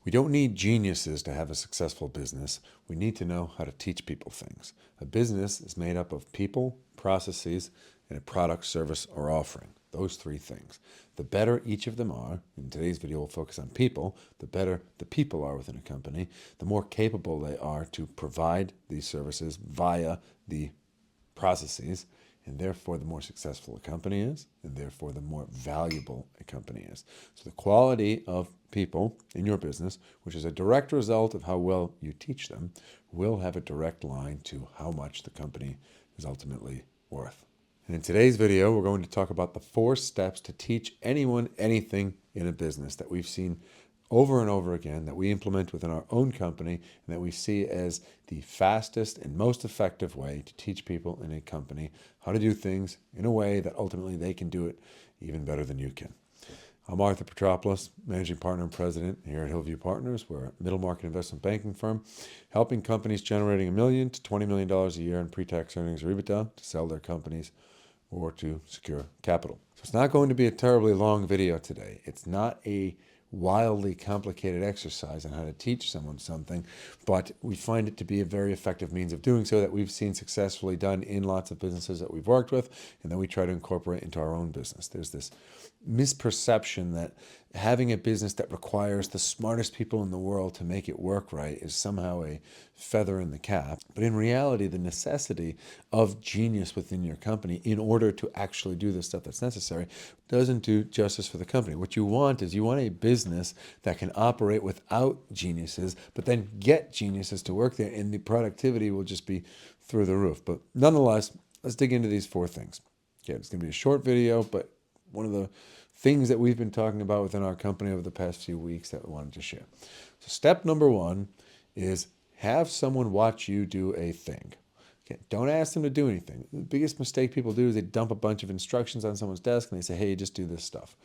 We don't need geniuses to have a successful business. We need to know how to teach people things. A business is made up of people, processes, and a product, service, or offering. Those three things. The better each of them are, in today's video we'll focus on people, the better the people are within a company, the more capable they are to provide these services via the processes, and therefore the more successful a company is, and therefore the more valuable a company is. So the quality of people in your business, which is a direct result of how well you teach them, will have a direct line to how much the company is ultimately worth. And in today's video, we're going to talk about the 4 steps to teach anyone anything in a business that we've seen over and over again, that we implement within our own company, and that we see as the fastest and most effective way to teach people in a company how to do things in a way that ultimately they can do it even better than you can. I'm Arthur Petropoulos, Managing Partner and President here at Hillview Partners. We're a middle market investment banking firm helping companies generating $1 million to $20 million a year in pre-tax earnings or EBITDA to sell their companies or to secure capital. So it's not going to be a terribly long video today. It's not a wildly complicated exercise on how to teach someone something, but we find it to be a very effective means of doing so that we've seen successfully done in lots of businesses that we've worked with, and then we try to incorporate into our own business. There's this misperception that having a business that requires the smartest people in the world to make it work right is somehow a feather in the cap. But in reality, the necessity of genius within your company in order to actually do the stuff that's necessary doesn't do justice for the company. What you want is you want a business that can operate without geniuses, but then get geniuses to work there, and the productivity will just be through the roof. But nonetheless, let's dig into these 4 things. Okay, it's going to be a short video, but one of the things that we've been talking about within our company over the past few weeks that we wanted to share. So step number 1 is have someone watch you do a thing. Okay, don't ask them to do anything. The biggest mistake people do is they dump a bunch of instructions on someone's desk and they say, hey, just do this stuff.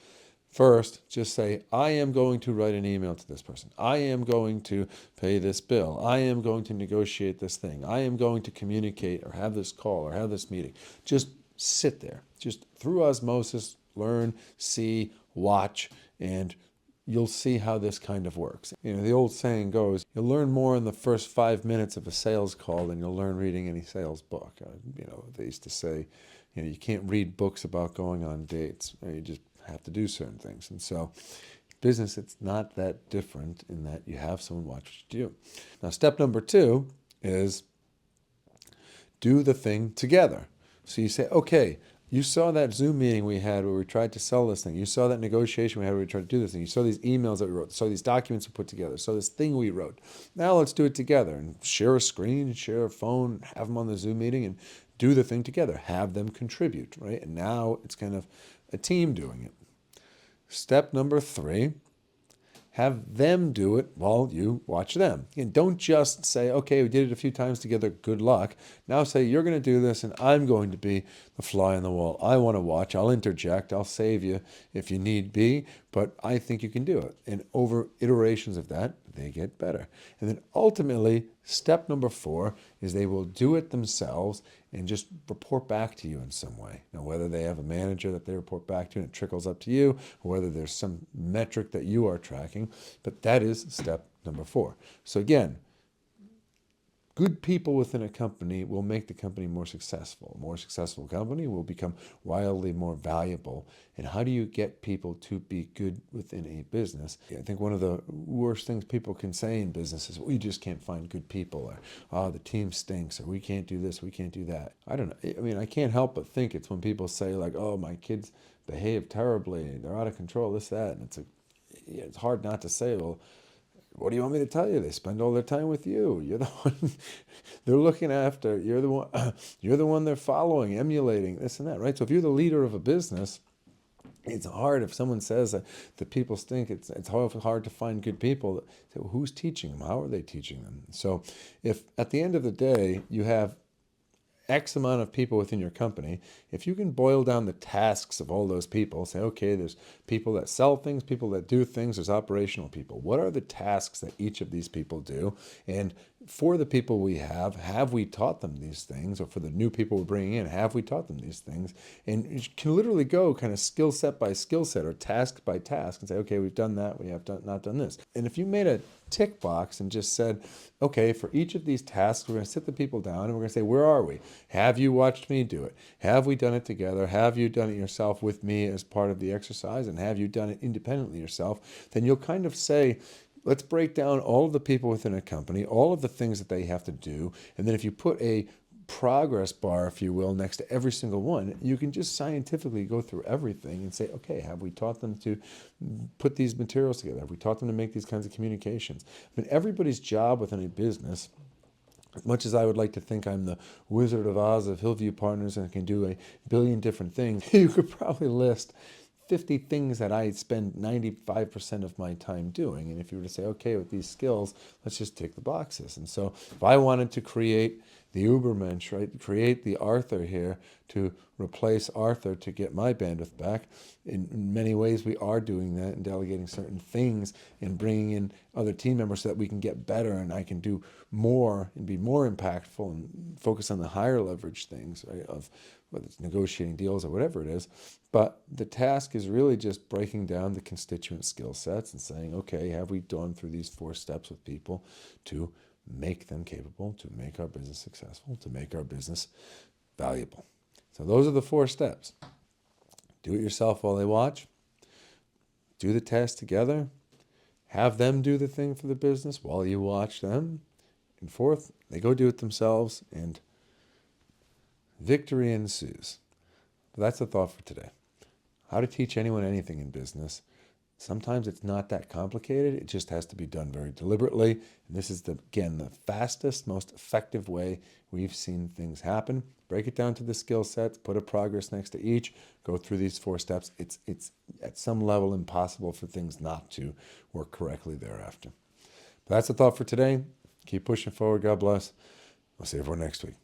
First, just say, I am going to write an email to this person. I am going to pay this bill. I am going to negotiate this thing. I am going to communicate or have this call or have this meeting. Just sit there. Just through osmosis, learn, see, watch, and you'll see how this kind of works. You know, the old saying goes, you'll learn more in the first 5 minutes of a sales call than you'll learn reading any sales book. They used to say, you can't read books about going on dates. You just have to do certain things. And so business, it's not that different in that you have someone watch what you do. Now, step number 2 is do the thing together. So you say, okay, you saw that Zoom meeting we had where we tried to sell this thing. You saw that negotiation we had where we tried to do this thing. You saw these emails that we wrote. You saw these documents we put together. So this thing we wrote. Now let's do it together and share a screen, share a phone, have them on the Zoom meeting and do the thing together. Have them contribute, right? And now it's kind of a team doing it. Step number 3, have them do it while you watch them. And don't just say, okay, we did it a few times together, good luck. Now say, you're going to do this and I'm going to be the fly on the wall. I want to watch. I'll interject. I'll save you if you need be, but I think you can do it. And over iterations of that, they get better. And then ultimately, step number 4 is they will do it themselves and just report back to you in some way. Now, whether they have a manager that they report back to and it trickles up to you, or whether there's some metric that you are tracking, but that is step number 4. So again, good people within a company will make the company more successful. A more successful company will become wildly more valuable. And how do you get people to be good within a business? I think one of the worst things people can say in business is, we just can't find good people, or, oh, the team stinks, or we can't do this, we can't do that. I don't know. I mean, I can't help but think it's when people say like, oh, my kids behave terribly, they're out of control, this, that. And it's hard not to say, well, what do you want me to tell you? They spend all their time with you. You're the one they're looking after. You're the one they're following, emulating, this and that, right? So if you're the leader of a business, it's hard if someone says that people stink. It's hard to find good people. So who's teaching them? How are they teaching them? So if at the end of the day you have X amount of people within your company, if you can boil down the tasks of all those people, say, okay, there's people that sell things, people that do things, there's operational people. What are the tasks that each of these people do? And for the people we have we taught them these things? Or for the new people we're bringing in, have we taught them these things? And you can literally go kind of skill set by skill set or task by task and say, okay, we've done that, we have not done this. And if you made a tick box and just said, okay, for each of these tasks, we're going to sit the people down and we're going to say, where are we? Have you watched me do it? Have we done it together? Have you done it yourself with me as part of the exercise? And have you done it independently yourself? Then you'll kind of say, let's break down all of the people within a company, all of the things that they have to do. And then if you put a progress bar, if you will, next to every single one, you can just scientifically go through everything and say, okay, have we taught them to put these materials together? Have we taught them to make these kinds of communications? I mean, everybody's job within a business, as much as I would like to think I'm the Wizard of Oz of Hillview Partners and can do a billion different things, you could probably list 50 things that I spend 95% of my time doing. And if you were to say, okay, with these skills, let's just tick the boxes. And so if I wanted to create the Ubermensch, right, create the Arthur here to replace Arthur to get my bandwidth back, in many ways we are doing that and delegating certain things and bringing in other team members so that we can get better and I can do more and be more impactful and focus on the higher leverage things, right, of whether it's negotiating deals or whatever it is. But the task is really just breaking down the constituent skill sets and saying, okay, have we gone through these 4 steps with people to make them capable, to make our business successful, to make our business valuable? So those are the 4 steps. Do it yourself while they watch. Do the task together. Have them do the thing for the business while you watch them. And 4th, they go do it themselves and victory ensues. That's the thought for today. How to teach anyone anything in business. Sometimes it's not that complicated. It just has to be done very deliberately. And this is, again, the fastest, most effective way we've seen things happen. Break it down to the skill sets, put a progress next to each, go through these 4 steps. It's at some level impossible for things not to work correctly thereafter. But that's the thought for today. Keep pushing forward. God bless. We'll see everyone next week.